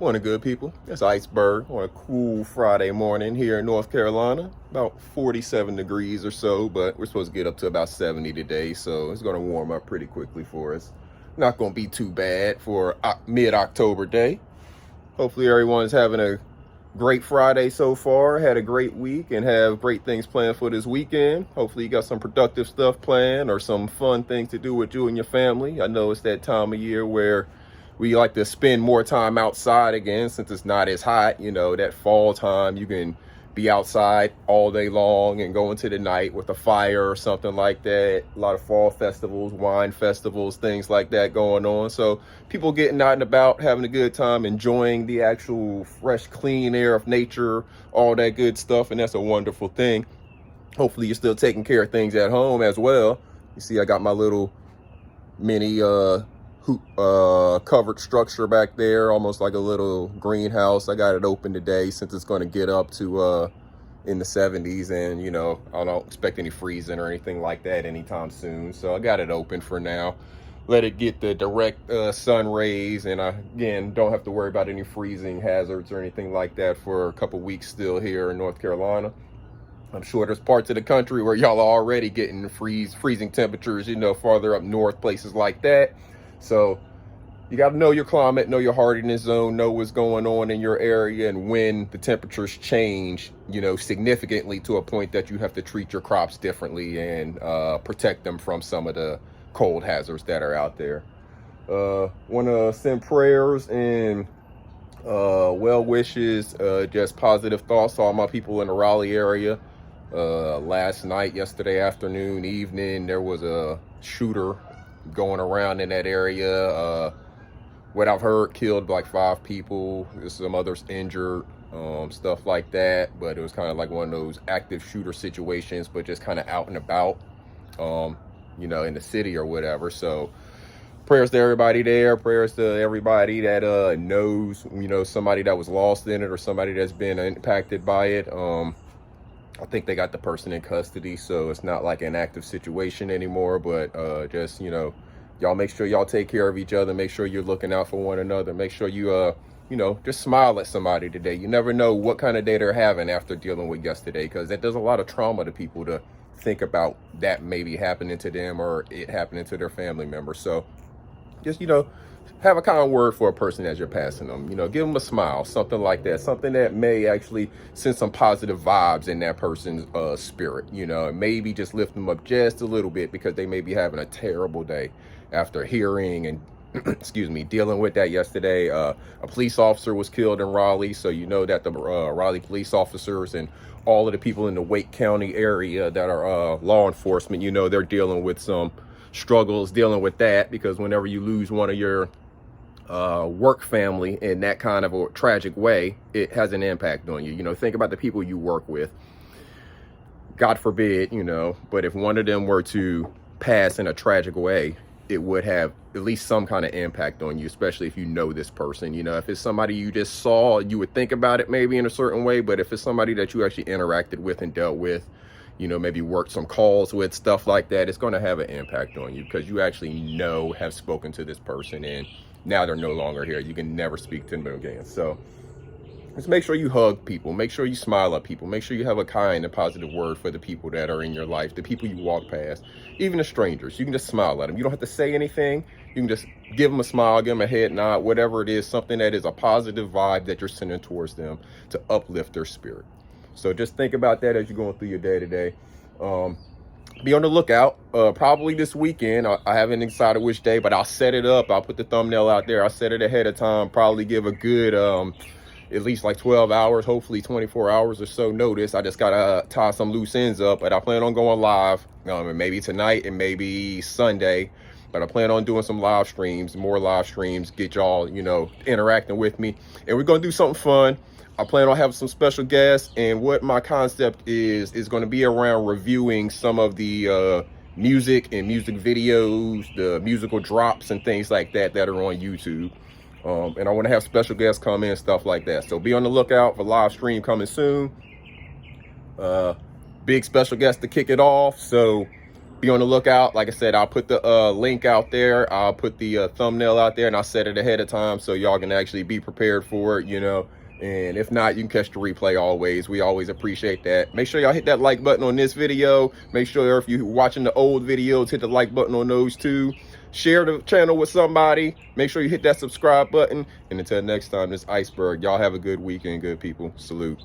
Morning, good people. It's Iceberg on a cool Friday morning here in North Carolina. About 47 degrees or so, but we're supposed to get up to about 70 today, so it's going to warm up pretty quickly for us. Not going to be too bad for mid-October day. Hopefully everyone's having a great Friday so far, had a great week, and have great things planned for this weekend. Hopefully you got some productive stuff planned or some fun things to do with you and your family. I know it's that time of year where we like to spend more time outside again since it's not as hot. You know, that fall time, you can be outside all day long and go into the night with a fire or something like that. A lot of fall festivals, wine festivals, things like that going on. So people getting out and about, having a good time, enjoying the actual fresh, clean air of nature, all that good stuff. And that's a wonderful thing. Hopefully you're still taking care of things at home as well. You see, I got my little mini covered structure back there, almost like a little greenhouse. I got it open today since it's going to get up to in the 70s, and you know, I don't expect any freezing or anything like that anytime soon, so I got it open for now. Let it get the direct sun rays, and I again don't have to worry about any freezing hazards or anything like that for a couple weeks still here in North Carolina. I'm sure there's parts of the country where y'all are already getting freezing temperatures, you know, farther up north, places like that. So you got to know your climate, know your hardiness zone, know what's going on in your area, and when the temperatures change, you know, significantly to a point that you have to treat your crops differently and protect them from some of the cold hazards that are out there. Want to send prayers and well wishes, just positive thoughts to all my people in the Raleigh area. Last night, yesterday afternoon, evening, there was a shooter going around in that area. What I've heard, killed like 5 people. There's some others injured, stuff like that. But it was kind of like one of those active shooter situations, but just kind of out and about, you know, in the city or whatever. So prayers to everybody there. Prayers to everybody that knows, you know, somebody that was lost in it or somebody that's been impacted by it. I think they got the person in custody, so it's not like an active situation anymore, but just, you know, y'all make sure y'all take care of each other. Make sure you're looking out for one another. Make sure you, you know, just smile at somebody today. You never know what kind of day they're having after dealing with yesterday, because that does a lot of trauma to people to think about that maybe happening to them or it happening to their family member. So just, you know, have a kind word for a person as you're passing them. You know, give them a smile, something like that, something that may actually send some positive vibes in that person's spirit, you know, and maybe just lift them up just a little bit because they may be having a terrible day after hearing and excuse me, dealing with that yesterday. A police officer was killed in Raleigh, so you know that the Raleigh police officers and all of the people in the Wake County area that are law enforcement, you know, they're dealing with some struggles dealing with that, because whenever you lose one of your work family in that kind of a tragic way, it has an impact on you. You know, think about the people you work with. God forbid, you know, but if one of them were to pass in a tragic way, it would have at least some kind of impact on you, especially if you know this person. You know, if it's somebody you just saw, you would think about it maybe in a certain way, but if it's somebody that you actually interacted with and dealt with, you know, maybe worked some calls with, stuff like that, it's going to have an impact on you because you actually know, have spoken to this person, and now they're no longer here. You can never speak to them again. So just make sure you hug people. Make sure you smile at people. Make sure you have a kind and positive word for the people that are in your life, the people you walk past, even the strangers. You can just smile at them. You don't have to say anything. You can just give them a smile, give them a head nod, whatever it is, something that is a positive vibe that you're sending towards them to uplift their spirit. So just think about that as you're going through your day today. Be on the lookout. Probably this weekend. I haven't decided which day, but I'll set it up. I'll put the thumbnail out there. I'll set it ahead of time. Probably give a good at least like 12 hours, hopefully 24 hours or so notice. I just gotta tie some loose ends up, but I plan on going live, and maybe tonight and maybe Sunday. But I plan on doing some live streams, more live streams, get y'all, you know, interacting with me. And we're gonna do something fun. I plan on having some special guests, and what my concept is going to be around reviewing some of the music and music videos, the musical drops and things like that that are on YouTube. And I want to have special guests come in, stuff like that. So be on the lookout for live stream coming soon. Big special guest to kick it off. So be on the lookout. Like I said, I'll put the link out there. I'll put the thumbnail out there, and I'll set it ahead of time so y'all can actually be prepared for it, you know. And if not, you can catch the replay always. We always appreciate that. Make sure y'all hit that like button on this video. Make sure if you're watching the old videos, hit the like button on those too. Share the channel with somebody. Make sure you hit that subscribe button. And until next time, this Iceberg. Y'all have a good weekend, good people. Salute.